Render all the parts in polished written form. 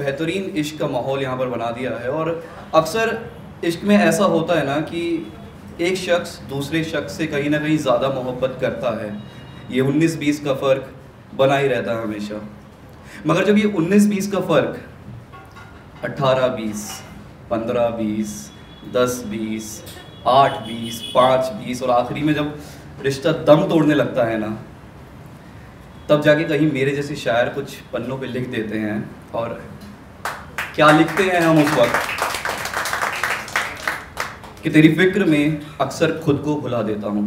बेहतरीन इश्क का माहौल यहाँ पर बना दिया है। और अक्सर इश्क में ऐसा होता है ना कि एक शख्स दूसरे शख्स से कहीं ना कहीं ज़्यादा मोहब्बत करता है। ये 19-20 का फ़र्क बना ही रहता है हमेशा। मगर जब ये 19-20 का फ़र्क 18-20, 15-20, 10-20, 8-20, 5-20 और आखिरी में जब रिश्ता दम तोड़ने लगता है ना, तब जाके कहीं मेरे जैसे शायर कुछ पन्नों पे लिख देते हैं। और क्या लिखते हैं हम उस वक्त कि तेरी फिक्र में अक्सर खुद को भुला देता हूँ,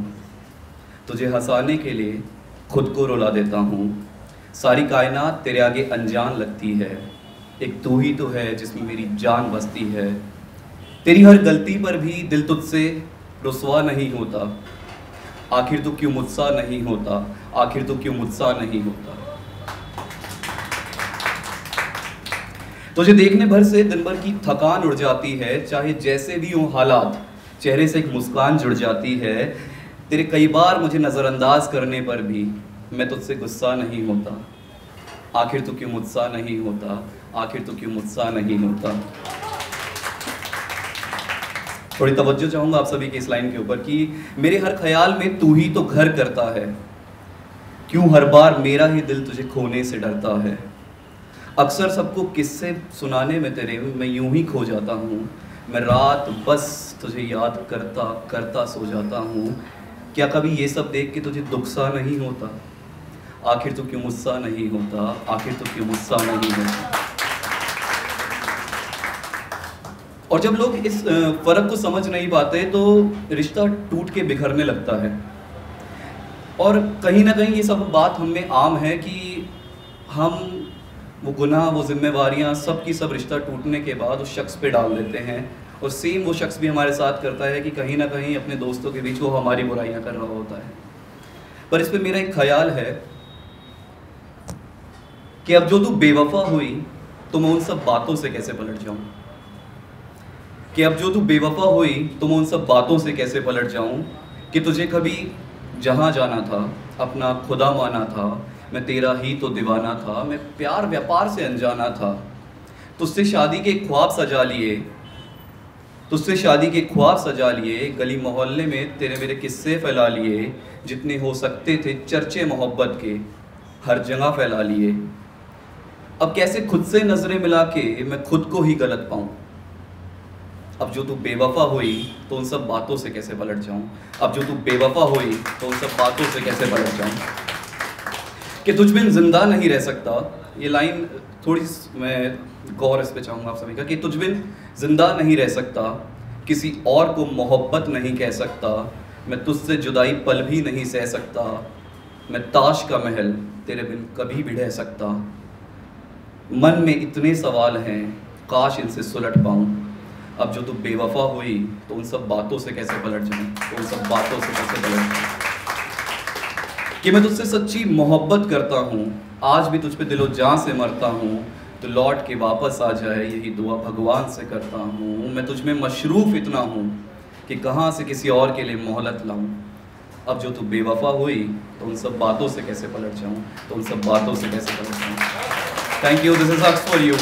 तुझे हंसाने के लिए खुद को रुला देता हूँ। सारी कायनात तेरे आगे अनजान लगती है, एक तू ही तो है जिसमें मेरी जान बसती है। तेरी हर गलती पर भी दिल तुझसे रुस्वा नहीं होता, आखिर तू क्यों मुझसा नहीं होता, आखिर तू क्यों मुझसा नहीं होता। तुझे देखने भर से दिन भर की थकान उड़ जाती है, चाहे जैसे भी हो हालात चेहरे से एक मुस्कान जुड़ जाती है। तेरे कई बार मुझे नज़रअंदाज करने पर भी मैं तुझसे गुस्सा नहीं होता, आखिर तू क्यों मुझसा नहीं होता, आखिर तू क्यों मुझसा नहीं होता। थोड़ी तवज्जो चाहूँगा आप सभी के इस लाइन के ऊपर कि मेरे हर ख्याल में तू ही तो घर करता है, क्यों हर बार मेरा ही दिल तुझे खोने से डरता है। अक्सर सबको किस्से सुनाने में तेरे मैं यूं ही खो जाता हूँ, मैं रात बस तुझे याद करता करता सो जाता हूँ। क्या कभी ये सब देख के तुझे दुख सा नहीं होता, आखिर तू क्यों मुझसा नहीं होता, आखिर तू क्यों मुझसा नहीं होता। और जब लोग इस फ़र्क को समझ नहीं पाते तो रिश्ता टूट के बिखरने लगता है। और कहीं ना कहीं ये सब बात हम में आम है कि हम वो गुनाह, वो जिम्मेवारियाँ सब की सब रिश्ता टूटने के बाद उस शख्स पे डाल देते हैं। और सेम वो शख्स भी हमारे साथ करता है कि कहीं ना कहीं अपने दोस्तों के बीच वो हमारी बुराइयाँ कर रहा होता है। पर इस पे मेरा एक ख्याल है कि अब जो तू बेवफा हुई तो मैं उन सब बातों से कैसे पलट जाऊँ, कि अब जो तू बेवफा हुई तो मैं उन सब बातों से कैसे पलट जाऊं कि तुझे कभी जहां जाना था अपना खुदा माना था, मैं तेरा ही तो दीवाना था, मैं प्यार व्यापार से अनजाना था। तुझसे शादी के ख्वाब सजा लिए, तुझसे शादी के ख्वाब सजा लिए, गली मोहल्ले में तेरे मेरे किस्से फैला लिए, जितने हो सकते थे चर्चे मोहब्बत के हर जगह फैला लिए। अब कैसे खुद से नजरें मिला के मैं खुद को ही गलत पाऊं। अब जो तू बेवफा हुई तो उन सब बातों से कैसे पलट जाऊं, अब जो तू बेवफा हुई तो उन सब बातों से कैसे पलट जाऊं। कि तुझ बिन जिंदा नहीं रह सकता, ये लाइन थोड़ी मैं गौर इस पे चाहूँगा आप सभी का, कि तुझ बिन जिंदा नहीं रह सकता, किसी और को मोहब्बत नहीं कह सकता, मैं तुझसे जुदाई पल भी नहीं सह सकता, मैं ताश का महल तेरे बिन कभी भी ढह सकता। मन में इतने सवाल हैं काश इनसे सुलट पाऊँ, अब जो तू बेवफा हुई तो उन सब बातों से कैसे पलट जाऊं, तो उन सब बातों से कैसे पलट जाऊं। कि मैं तुझसे सच्ची मोहब्बत करता हूँ, आज भी तुझ पे दिलो जान से मरता हूँ, तो लौट के वापस आ जाए यही दुआ भगवान से करता हूँ। मैं तुझ में मशरूफ़ इतना हूँ कि कहाँ से किसी और के लिए मोहलत लाऊं, अब जो तू बेवफा हुई तो उन सब बातों से कैसे पलट जाऊँ, तो उन सब बातों से कैसे पलट जाऊँ। थैंक यू, दिस इज अक्स फॉर यू।